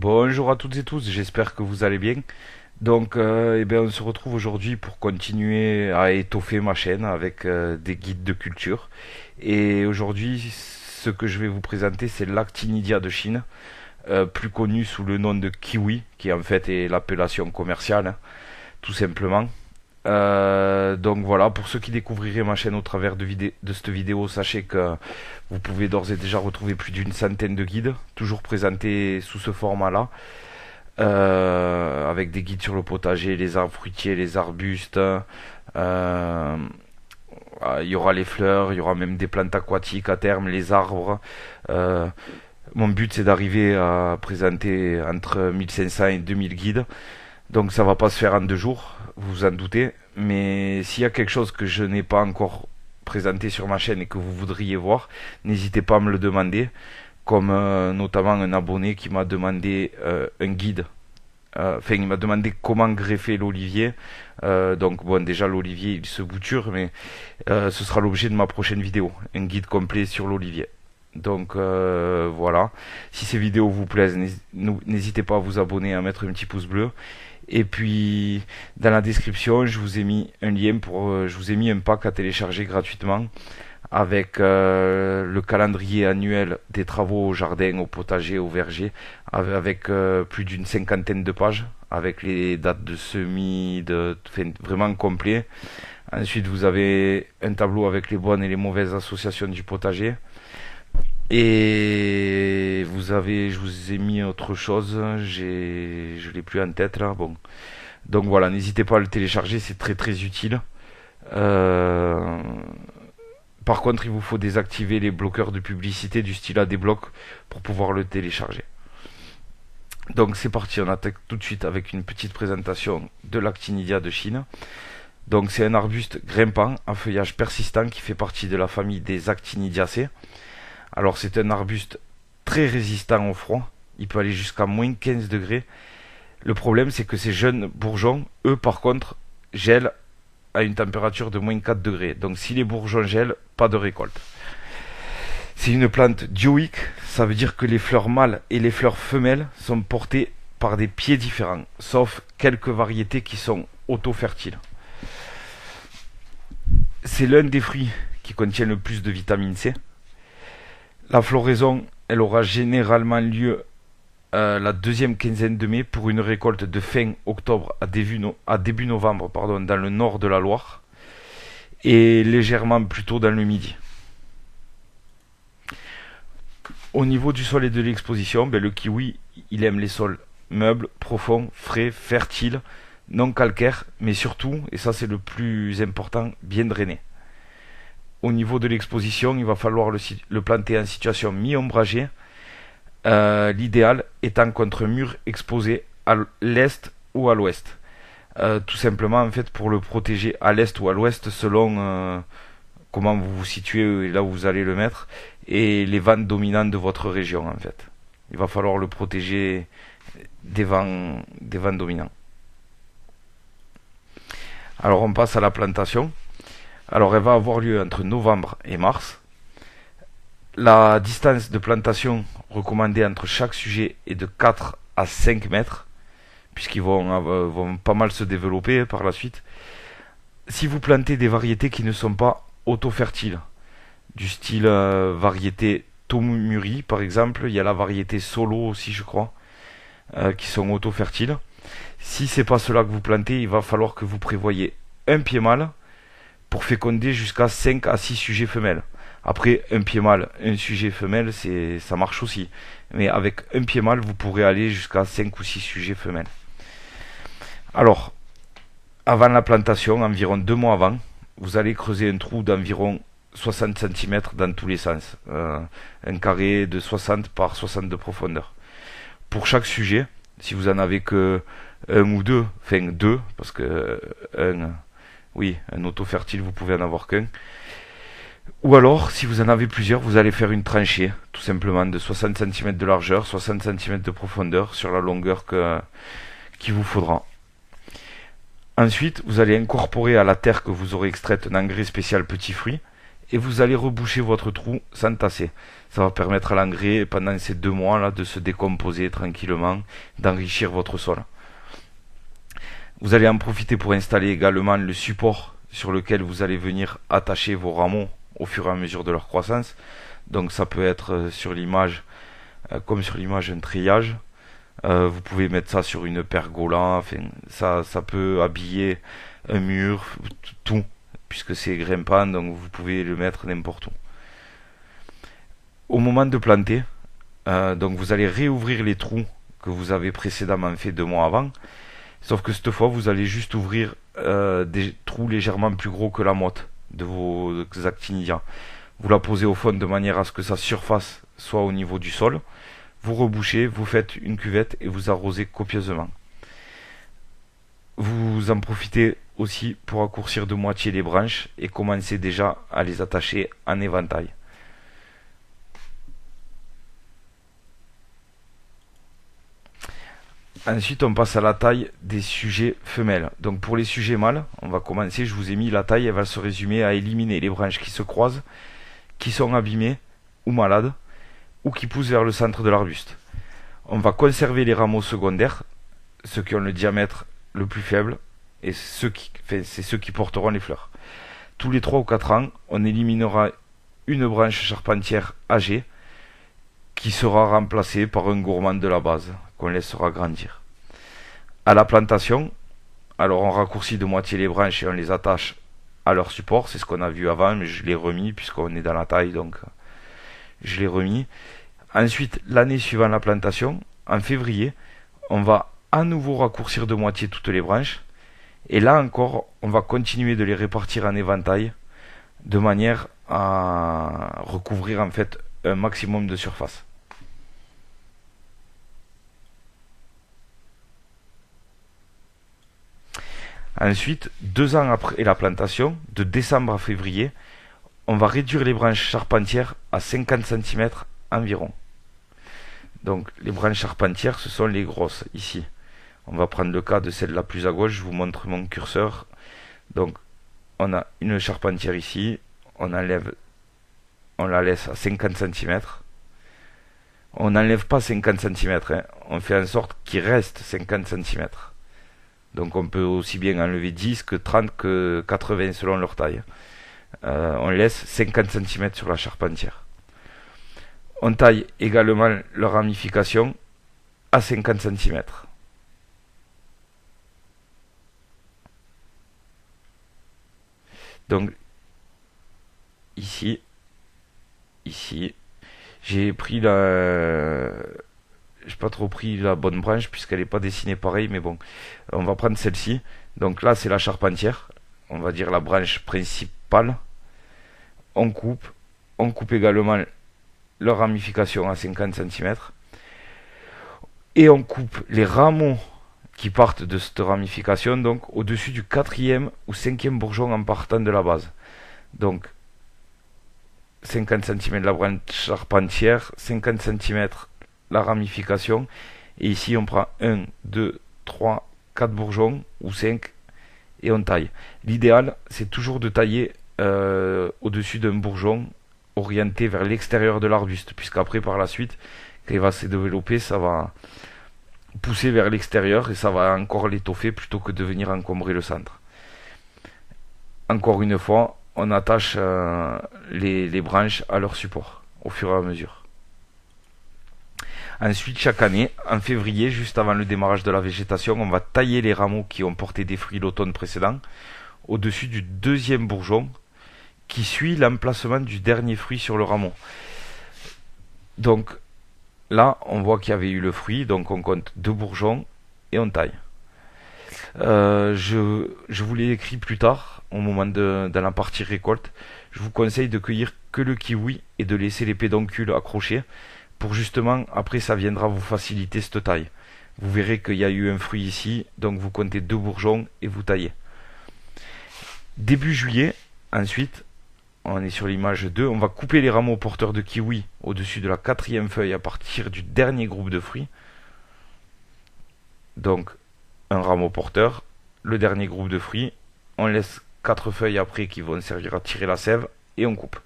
Bonjour à toutes et tous, j'espère que vous allez bien. On se retrouve aujourd'hui pour continuer à étoffer ma chaîne avec des guides de culture. Et aujourd'hui, ce que je vais vous présenter, c'est l'actinidia de Chine, plus connu sous le nom de kiwi, qui en fait est l'appellation commerciale, hein, tout simplement. Donc voilà, pour ceux qui découvriraient ma chaîne au travers de cette vidéo, sachez que vous pouvez d'ores et déjà retrouver plus d'une centaine de guides, toujours présentés sous ce format-là, avec des guides sur le potager, les arbres fruitiers, les arbustes. Il y aura les fleurs, il y aura même des plantes aquatiques à terme, les arbres. Euh, Mon but c'est d'arriver à présenter entre 1500 et 2000 guides. Donc ça va pas se faire en 2 jours, vous vous en doutez. Mais s'il y a quelque chose que je n'ai pas encore présenté sur ma chaîne et que vous voudriez voir, n'hésitez pas à me le demander. Comme notamment un abonné qui m'a demandé un guide. Enfin, il m'a demandé comment greffer l'olivier. Donc bon, déjà l'olivier il se bouture, mais ce sera l'objet de ma prochaine vidéo. Un guide complet sur l'olivier. Donc voilà. Si ces vidéos vous plaisent, n'hésitez pas à vous abonner, à mettre un petit pouce bleu. Et puis dans la description, je vous ai mis un lien je vous ai mis un pack à télécharger gratuitement avec le calendrier annuel des travaux au jardin, au potager, au verger, avec plus d'une cinquantaine de pages, avec les dates de semis, enfin, vraiment complet. Ensuite, vous avez un tableau avec les bonnes et les mauvaises associations du potager. Et je vous ai mis autre chose, je l'ai plus en tête là. Bon, donc voilà, n'hésitez pas à le télécharger, c'est très très utile. Euh, Par contre, il vous faut désactiver les bloqueurs de publicité du style AdBlock pour pouvoir le télécharger. Donc c'est parti, on attaque tout de suite avec une petite présentation de l'actinidia de Chine. Donc c'est un arbuste grimpant à feuillage persistant qui fait partie de la famille des Actinidiacées. Alors c'est un arbuste très résistant au froid, il peut aller jusqu'à moins 15 degrés. Le problème c'est que ces jeunes bourgeons, eux par contre, gèlent à une température de moins 4 degrés. Donc si les bourgeons gèlent, pas de récolte. C'est une plante dioïque, ça veut dire que les fleurs mâles et les fleurs femelles sont portées par des pieds différents, sauf quelques variétés qui sont auto-fertiles. C'est l'un des fruits qui contient le plus de vitamine C. La floraison, elle aura généralement lieu la deuxième quinzaine de mai pour une récolte de fin octobre à début novembre dans le nord de la Loire et légèrement plus tôt dans le midi. Au niveau du sol et de l'exposition, le kiwi il aime les sols meubles, profonds, frais, fertiles, non calcaires, mais surtout, et ça c'est le plus important, bien drainés. Au niveau de l'exposition, il va falloir le planter en situation mi-ombragée, l'idéal étant contre mur exposé à l'est ou à l'ouest. Tout simplement en fait pour le protéger à l'est ou à l'ouest selon comment vous vous situez et là où vous allez le mettre et les vents dominants de votre région en fait. Il va falloir le protéger des vents dominants. Alors on passe à la plantation. Alors elle va avoir lieu entre novembre et mars. La distance de plantation recommandée entre chaque sujet est de 4 à 5 mètres, puisqu'ils vont pas mal se développer par la suite. Si vous plantez des variétés qui ne sont pas auto-fertiles, du style variété Tomuri par exemple, il y a la variété Solo aussi je crois, qui sont auto-fertiles. Si c'est pas cela que vous plantez, il va falloir que vous prévoyez un pied mâle pour féconder jusqu'à 5 à 6 sujets femelles. Après, un pied mâle, un sujet femelle, ça marche aussi. Mais avec un pied mâle, vous pourrez aller jusqu'à 5 ou 6 sujets femelles. Alors, avant la plantation, environ 2 mois avant, vous allez creuser un trou d'environ 60 cm dans tous les sens. Un carré de 60 par 60 de profondeur. Pour chaque sujet, si vous en avez que un ou deux, enfin deux, parce que un auto-fertile, vous pouvez en avoir qu'un. Ou alors, si vous en avez plusieurs, vous allez faire une tranchée, tout simplement, de 60 cm de largeur, 60 cm de profondeur, sur la longueur qu'il vous faudra. Ensuite, vous allez incorporer à la terre que vous aurez extraite un engrais spécial petit fruit, et vous allez reboucher votre trou sans tasser. Ça va permettre à l'engrais pendant ces 2 mois là de se décomposer tranquillement, d'enrichir votre sol. Vous allez en profiter pour installer également le support sur lequel vous allez venir attacher vos rameaux au fur et à mesure de leur croissance. Donc ça peut être sur l'image, comme sur l'image, un treillage. Vous pouvez mettre ça sur une pergola, enfin, ça peut habiller un mur, tout, puisque c'est grimpant, donc vous pouvez le mettre n'importe où. Au moment de planter, donc vous allez réouvrir les trous que vous avez précédemment fait 2 mois avant, sauf que cette fois vous allez juste ouvrir des trous légèrement plus gros que la motte de vos actinidia. Vous la posez au fond de manière à ce que sa surface soit au niveau du sol. Vous rebouchez, vous faites une cuvette et vous arrosez copieusement. Vous en profitez aussi pour raccourcir de moitié les branches et commencer déjà à les attacher en éventail. Ensuite, on passe à la taille des sujets femelles. Donc pour les sujets mâles, on va commencer, je vous ai mis la taille, elle va se résumer à éliminer les branches qui se croisent, qui sont abîmées ou malades, ou qui poussent vers le centre de l'arbuste. On va conserver les rameaux secondaires, ceux qui ont le diamètre le plus faible, et c'est ceux qui porteront les fleurs. Tous les 3 ou 4 ans, on éliminera une branche charpentière âgée, qui sera remplacée par un gourmand de la base, qu'on laissera grandir. À la plantation, alors on raccourcit de moitié les branches et on les attache à leur support, c'est ce qu'on a vu avant, mais je l'ai remis, puisqu'on est dans la taille, donc je l'ai remis. Ensuite, l'année suivant la plantation, en février, on va à nouveau raccourcir de moitié toutes les branches. Et là encore, on va continuer de les répartir en éventail, de manière à recouvrir en fait un maximum de surface. Ensuite, 2 ans après la plantation, de décembre à février, on va réduire les branches charpentières à 50 cm environ. Donc les branches charpentières, ce sont les grosses ici. On va prendre le cas de celle la plus à gauche, je vous montre mon curseur. Donc on a une charpentière ici, on la laisse à 50 cm. On n'enlève pas 50 cm, hein. On fait en sorte qu'il reste 50 cm. Donc on peut aussi bien enlever 10 que 30 que 80 selon leur taille. On laisse 50 cm sur la charpentière. On taille également leur ramification à 50 cm. Donc ici, j'ai pris j'ai pas trop pris la bonne branche puisqu'elle n'est pas dessinée pareil, mais bon, on va prendre celle-ci. Donc là c'est la charpentière, on va dire la branche principale. On coupe également leur ramification à 50 cm. Et on coupe les rameaux qui partent de cette ramification, donc au-dessus du 4e ou 5e bourgeon en partant de la base. Donc 50 cm la branche charpentière, 50 cm la ramification, et ici on prend 1, 2, 3, 4 bourgeons ou 5 et on taille. L'idéal c'est toujours de tailler au-dessus d'un bourgeon orienté vers l'extérieur de l'arbuste, puisqu'après par la suite quand il va se développer ça va pousser vers l'extérieur et ça va encore l'étoffer plutôt que de venir encombrer le centre. Encore une fois, on attache les branches à leur support au fur et à mesure. Ensuite, chaque année, en février, juste avant le démarrage de la végétation, on va tailler les rameaux qui ont porté des fruits l'automne précédent au-dessus du 2e bourgeon qui suit l'emplacement du dernier fruit sur le rameau. Donc là, on voit qu'il y avait eu le fruit, donc on compte 2 bourgeons et on taille. Je vous l'ai écrit plus tard, au moment dans la partie récolte. Je vous conseille de cueillir que le kiwi et de laisser les pédoncules accrochés pour justement, après ça viendra vous faciliter cette taille. Vous verrez qu'il y a eu un fruit ici, donc vous comptez 2 bourgeons et vous taillez. Début juillet, ensuite, on est sur l'image 2, on va couper les rameaux porteurs de kiwi au-dessus de la 4e feuille à partir du dernier groupe de fruits. Donc un rameau porteur, le dernier groupe de fruits, on laisse 4 feuilles après qui vont servir à tirer la sève et on coupe.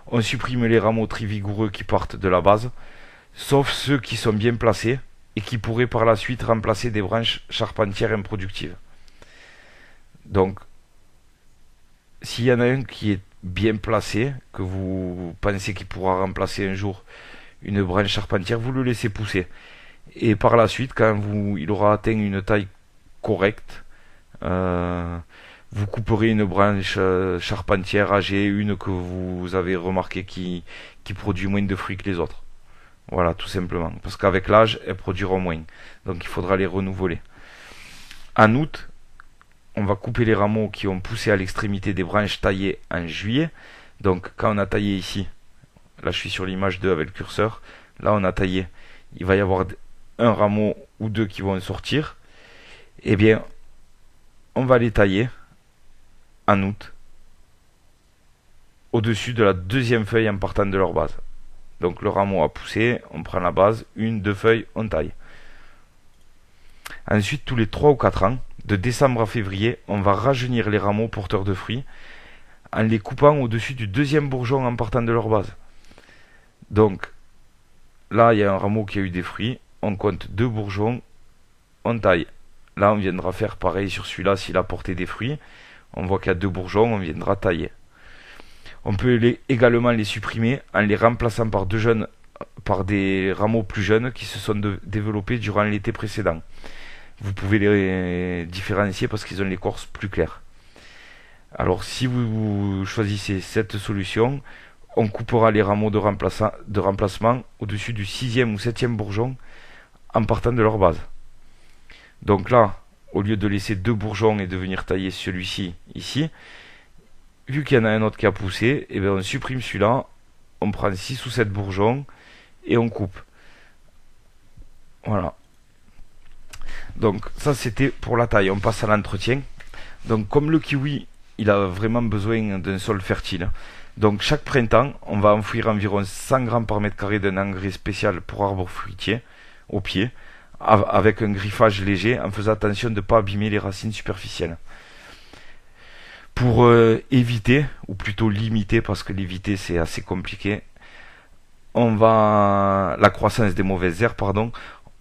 On supprime les rameaux très vigoureux qui partent de la base, sauf ceux qui sont bien placés et qui pourraient par la suite remplacer des branches charpentières improductives. Donc, s'il y en a un qui est bien placé, que vous pensez qu'il pourra remplacer un jour une branche charpentière, vous le laissez pousser. Et par la suite, quand il aura atteint une taille correcte, vous couperez une branche charpentière âgée, une que vous avez remarqué qui produit moins de fruits que les autres. Voilà, tout simplement. Parce qu'avec l'âge, elles produiront moins. Donc il faudra les renouveler. En août, on va couper les rameaux qui ont poussé à l'extrémité des branches taillées en juillet. Donc quand on a taillé ici, là je suis sur l'image 2 avec le curseur, là on a taillé, il va y avoir un rameau ou deux qui vont sortir. Eh bien, on va les tailler en août au-dessus de la deuxième feuille en partant de leur base. Donc le rameau a poussé, on prend la base, une, deux feuilles, on taille. Ensuite, tous les 3 ou 4 ans, de décembre à février, on va rajeunir les rameaux porteurs de fruits en les coupant au-dessus du deuxième bourgeon en partant de leur base. Donc là, il y a un rameau qui a eu des fruits, on compte 2 bourgeons, on taille. Là, on viendra faire pareil sur celui-là s'il a porté des fruits. On voit qu'il y a 2 bourgeons, on viendra tailler. On peut également les supprimer en les remplaçant par des rameaux plus jeunes qui se sont développés durant l'été précédent. Vous pouvez les différencier parce qu'ils ont l'écorce plus claire. Alors si vous choisissez cette solution, on coupera les rameaux de remplacement au-dessus du 6e ou 7e bourgeon en partant de leur base. Donc là, au lieu de laisser 2 bourgeons et de venir tailler celui-ci ici, vu qu'il y en a un autre qui a poussé, eh bien on supprime celui-là, on prend 6 ou 7 bourgeons et on coupe. Voilà. Donc ça c'était pour la taille. On passe à l'entretien. Donc comme le kiwi, il a vraiment besoin d'un sol fertile. Donc chaque printemps, on va enfouir environ 100 grammes par mètre carré d'un engrais spécial pour arbres fruitiers au pied, avec un griffage léger en faisant attention de ne pas abîmer les racines superficielles. Pour éviter, ou plutôt limiter, parce que l'éviter c'est assez compliqué, la croissance des mauvaises herbes,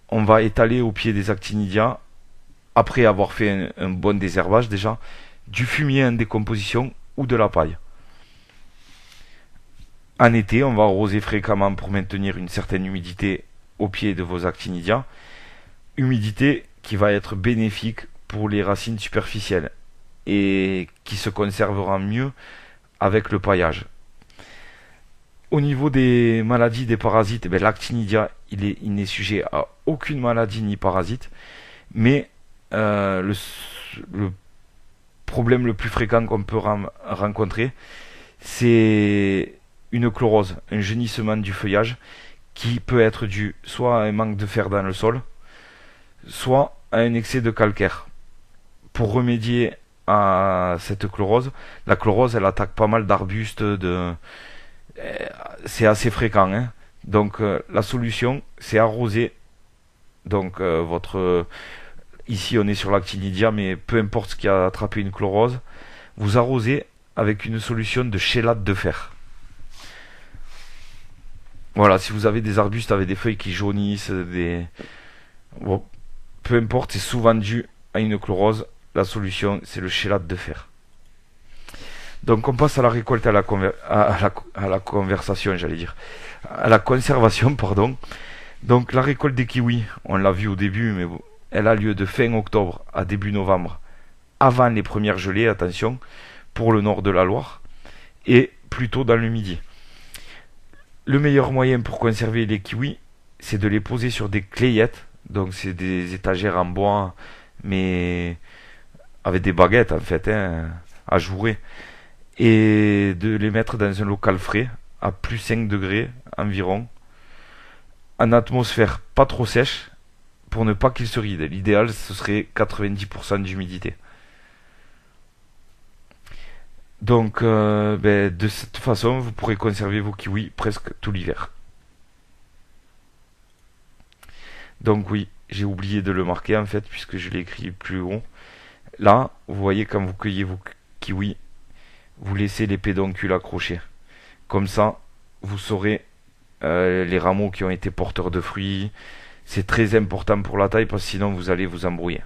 on va étaler au pied des actinidia, après avoir fait un bon désherbage déjà, du fumier en décomposition ou de la paille. En été, on va arroser fréquemment pour maintenir une certaine humidité au pied de vos actinidia, humidité qui va être bénéfique pour les racines superficielles et qui se conservera mieux avec le paillage. Au niveau des maladies, des parasites, l'actinidia, il n'est sujet à aucune maladie ni parasite, mais le problème le plus fréquent qu'on peut rencontrer, c'est une chlorose, un jaunissement du feuillage, qui peut être dû soit à un manque de fer dans le sol, soit à un excès de calcaire. Pour remédier à cette chlorose, la chlorose elle attaque pas mal d'arbustes, c'est assez fréquent, hein. Donc la solution c'est arroser. Donc ici on est sur l'actinidia, mais peu importe ce qui a attrapé une chlorose, vous arrosez avec une solution de chélate de fer. Voilà, si vous avez des arbustes avec des feuilles qui jaunissent, peu importe, c'est souvent dû à une chlorose. La solution, c'est le chélate de fer. Donc on passe à la récolte, à la conversation, j'allais dire. À la conservation, pardon. Donc la récolte des kiwis, on l'a vu au début, mais elle a lieu de fin octobre à début novembre, avant les premières gelées, attention, pour le nord de la Loire, et plutôt dans le midi. Le meilleur moyen pour conserver les kiwis, c'est de les poser sur des clayettes. Donc c'est des étagères en bois, mais avec des baguettes en fait, hein, ajourées. Et de les mettre dans un local frais, à plus 5 degrés environ, en atmosphère pas trop sèche, pour ne pas qu'ils se rident. L'idéal, ce serait 90% d'humidité. Donc, de cette façon, vous pourrez conserver vos kiwis presque tout l'hiver. Donc oui, j'ai oublié de le marquer en fait, puisque je l'ai écrit plus haut. Là, vous voyez quand vous cueillez vos kiwis, vous laissez les pédoncules accrochés. Comme ça, vous saurez les rameaux qui ont été porteurs de fruits. C'est très important pour la taille parce que sinon vous allez vous embrouiller.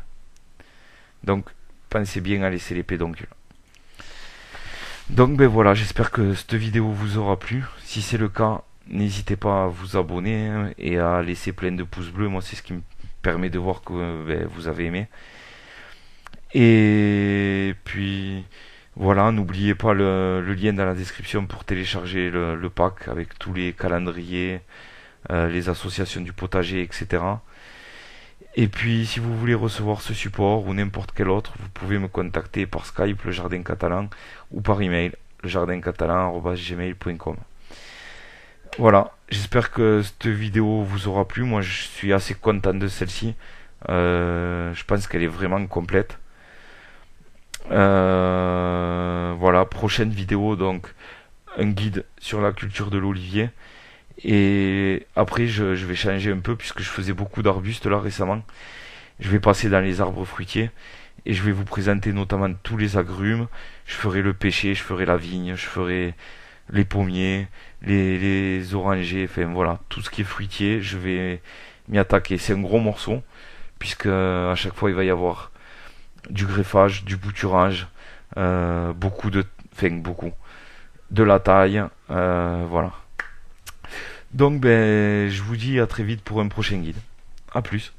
Donc pensez bien à laisser les pédoncules. Donc ben voilà, j'espère que cette vidéo vous aura plu. Si c'est le cas, n'hésitez pas à vous abonner et à laisser plein de pouces bleus. Moi c'est ce qui me permet de voir que vous avez aimé. Et puis voilà, n'oubliez pas le lien dans la description pour télécharger le pack avec tous les calendriers, les associations du potager, etc. Et puis si vous voulez recevoir ce support ou n'importe quel autre, vous pouvez me contacter par Skype, le Jardin Catalan, ou par email, lejardinCatalan@gmail.com. Voilà, j'espère que cette vidéo vous aura plu. Moi je suis assez content de celle-ci. Je pense qu'elle est vraiment complète. Voilà, prochaine vidéo, donc un guide sur la culture de l'olivier. Et après, je vais changer un peu puisque je faisais beaucoup d'arbustes là récemment. Je vais passer dans les arbres fruitiers et je vais vous présenter notamment tous les agrumes. Je ferai le pêcher, je ferai la vigne, je ferai les pommiers, les orangers, enfin voilà, tout ce qui est fruitier, je vais m'y attaquer. C'est un gros morceau puisque à chaque fois il va y avoir du greffage, du bouturage, beaucoup de la taille, voilà. Donc ben je vous dis à très vite pour un prochain guide. A plus.